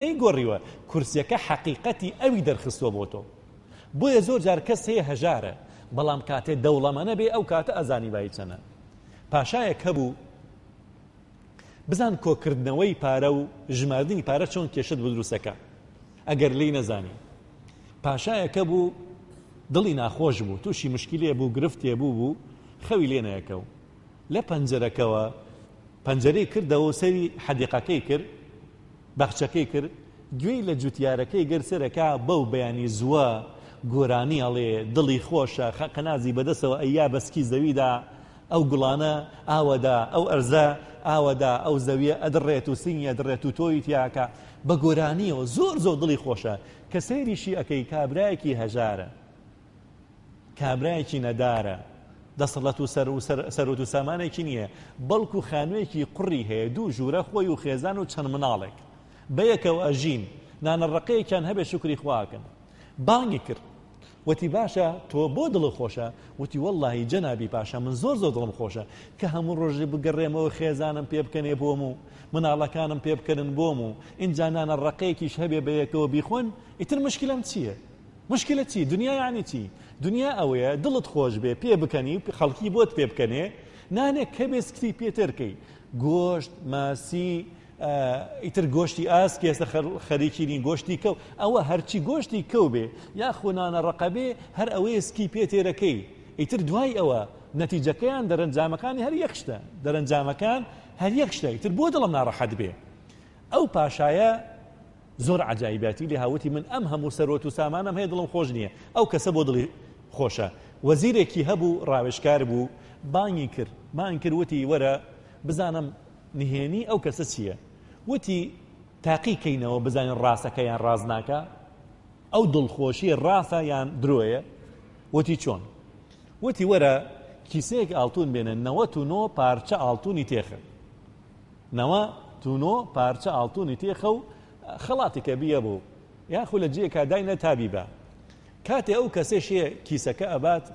گۆڕیوە کورسیەکە حەقیقەتی ئەوی دەرخستووە بۆ تۆ بۆیە زۆر جار کەس هەیە هەژارە بەڵام کاتێ دەوڵەمەنە بێ ئەو کاتە ئەزانی بای چەنە پاشایەک هەبوو بزان کۆکردنەوەی پارە و ژماردنی پارە چۆن کێشت بۆ دروستەکە ئەگەر لی نەزانی پاشایەکە بوو دڵی ناخۆش بوو تووشی مشکلێ بوو گرفتێ بوو خەوی لێ نەیەکەو لە پەنجەرەکەوە پەنجەرەی کردەوە سەری حەدیقەکەی کرد بەخچەکەی کرد گوێی لە جوتیارەکەی گەرسەرەکە بەو بەیانی زووە گۆرانی ئەڵێ دڵی خۆشە قەنازی بەدەستەوە ئەیا بەسکی زەویدا ئەو گوڵانە ئاوەدا ئەو ئەرزە ئاوەدا ئەو زەویە ئەدڕێت و سینی ئەدڕێت و تۆی تیاکە بە گۆرانیەوە زۆر دڵی خۆشە کە سەیریشی ئەکەی کابرایەکی هەژارە کابرایەکی نەدارە دەسەڵەت و سەرۆت و سامانێکی نییە بەڵکو خانوویەکی قوڕی هەیە دوو ژوورە خۆی و خێزان و چەند مناڵێک بەیەکەوە ئەژین نانەڕەقەیەکیان هەبێ شکری خواکەن بانگی کرد وتی باشە تۆ بۆ دڵ خۆشە وتی وەڵڵاهی جەنابی پاشا من زۆر دڵم خۆشە کە هەموو ڕۆژێ بگەڕێمەوە خێزانم پێ بکەنێ بۆم و مناڵەکانم پێ بکەن بۆم و اینجا نانەڕەقەیەکیش هەبێ بەیەکەوە بیخۆن ئیتر مشکلەم چییە مشکلە چی دنیا یعنی چی دنیا ئەوەیە دڵت خۆش بێ پێ بکەنی خەڵکی بۆت پێ بکەنێ نانێک کە بێسکتی پێترکەی گۆشت ماسی ئیتر گۆشتی ئاس کێسە خەریکی نین گۆشتی کەو ئەوە هەرچی گۆشتی کەو بێ یا خۆنانە ڕقەبێ هەر ئەوەیە سکی پێتێرەکەی ئیتر دوای ئەوە نەتیجەکەیان دەرەنجامەکانی هەر یەکشتە دەرەنجامەکان هەر یەکشتە ئیتر بۆ دڵم ناڕەحەت بێ ئەو پاشایە زۆر عجایباتی لێ هاوتی من ئەم هەموو سەرۆت و سامانم هەیە دڵم خۆش نییە ئەو کەسە بۆ دڵی خۆشە وەزیرێکی هەبوو ڕاوێژکار بوو بانگی کرد وتی وەرە بزانم نهێنی ئەو کەسە چییە وتی تاقیکەینەوە بزانین ڕاستەکە یان ڕازناکە ئەو دڵخۆشی ڕاستە یان درۆیە وتی چۆن وتی وەرە کیسەیەک ئاڵتون بێنە 99 پارچە ئاڵتونی تێخە 99 پارچە ئاڵتونی تێخە و خەڵاتێکە بیە بوو یاخو لە جێکا داینە تابی بە کاتێ ئەو کەسێشیە کیسەکە ئەبات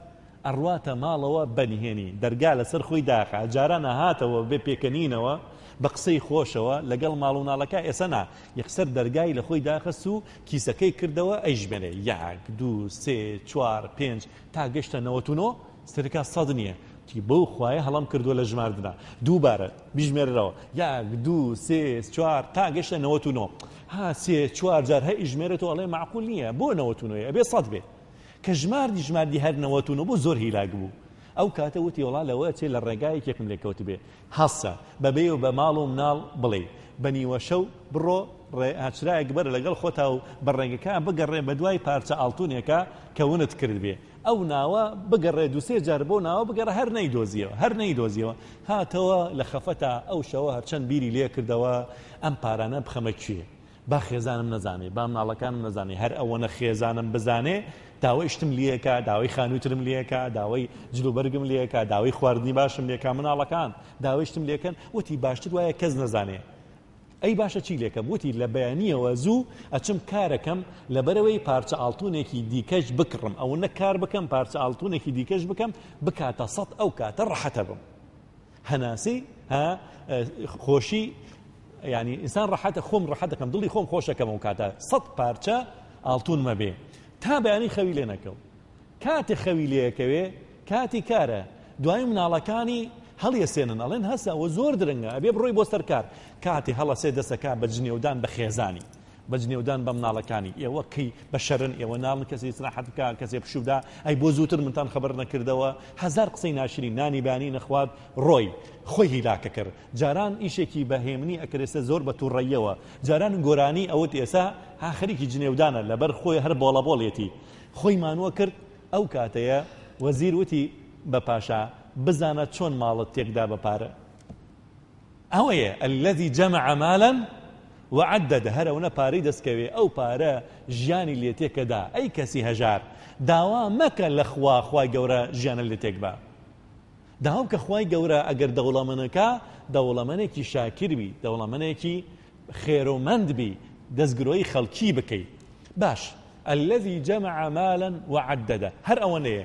ئەڕواتە ماڵەوە بەنهێنی دەرگا لەسەر خۆی داخە جاران هاتەوە بێ پێکەنینەوە بە قسەی خۆشەوە لەگەڵ ماڵوناڵەکە ئێسەنا یەکسەر دەرگای لە خۆی داخست و کیسەکەی کردەوە ئەیژمێنێ 1 2 3 4 5 تا گەشتە 99 سەرکا سەد نییە بەو خوایە هەڵام کردووە لە ژماردنا دووبارە بیژمێرەوە 1 2 3 4 تا گەشتە 99 ها 3 4 جار هەی ژمێرێتەوە ئەڵێ معقول نییە بۆ 99 ئەبێ سەد بێ کە ژماردی هەر 99 بۆ زۆر هیلاک بوو ئەو کاتە وتی وڵا لەوە چێ لە ڕێگایەکێکم لێکەوت بێ هەسە بەبێ و بە ماڵ و مناڵ بڵێ بەنیوە شەو بڕۆ هاچرایەک بەرە لەگەڵ خۆتا و بەڕێگەکە بگەڕێ بە دوای پارچە ئاڵتونێکە کە ونت کرد بێ ئەو ناوە بگەڕێ دوسێ جار بۆ ناوە بگەڕە هەر نەیدۆزیەوە هاتەوە لە خەفەتە ئەو شەوە هەرچەند بیری لێ کردەوە ئەم پارانە بخەمە کوێ با خێزانم نەزانێ با مناڵەکانم نەزانێ هەر ئەوەنە خێزانم بزانێ داوای شتم لێکە داوای خانوویترم لێکە داوای جلوبەرگم لێکە داوای خواردنی باشم لێکە مناڵەکان داوای شتم لێکەن وتی باشتر وایە کەس نەزانێ ئەی باشە چی لێکەم وتی لە بەیانیەوە زوو ئەچم کارەکەم لەبەرەوەی پارچە ئاڵتونێکی دیکەش بکڕم ئەو نەکار بکەم پارچە ئاڵتونێکی دیکەش بکەم بکاتە سەد ئەو کاتە ڕەحەتە بم هەناسی خۆشی یعنی ئینسان ڕەحەتە خۆم ڕەحەتەکەم دڵی خۆم خۆشەکەم ئەو کاتە 100 پارچە ئاڵتون مەبێ تا بەیانی خەوی لێ نەکەو کاتی خەوی لێەکەوێ کاتی کارە دوای مناڵەکانی هەڵیەسێنن ئەڵێن هەسا ئەوە زۆر درەنگە ئەبێ بڕۆی بۆ سەرکار کاتی هەڵەسێ دەسەکە بە جنێودان بە خێزانی بە جنێودان بە مناڵەکانی ئێوە کەی بە شەرن ئێوە ناڵن کەسی ئیسراحەت بکە کەسێ پشوودا ئەی بۆ زووتر منتان خەبەر نەکردەوە هەزار قسەی ناشرین نانی بانی نەخوات ڕۆی خۆی هیلاکە کرد جاران ئیشێکی بەهێمنی ئەکرێسە زۆر بە تووڕەیەوە جاران گۆرانی ئەوت ئێسا ها خەریکی جنێودانە لەبەر خۆی هەر بۆڵەبۆڵێتی خۆی مانووە کرد ئەو کاتەیە وەزیر وتی بە پاشا بزانە چۆن ماڵت تێکدا بە پارە ئەوەیە الذي جمع مالا وعدده هەر ئەوە پارەی دەستکەوێ ئەو پارە ژیانی لێ تێکەدا ئەی کەسی هەژار داوا مەکە لە خوای گەورە ژیانە لێ تێک بە داوام کە خوای گەورە ئەگەر دەوڵەمەنەکە دەوڵەمەنێکی شاکر بی دەوڵەمەنێکی خێرۆمەند بی دەستگرۆی خەڵکی بکەی باش الذي جمع مالا وعدده هەر ئەوەنەیە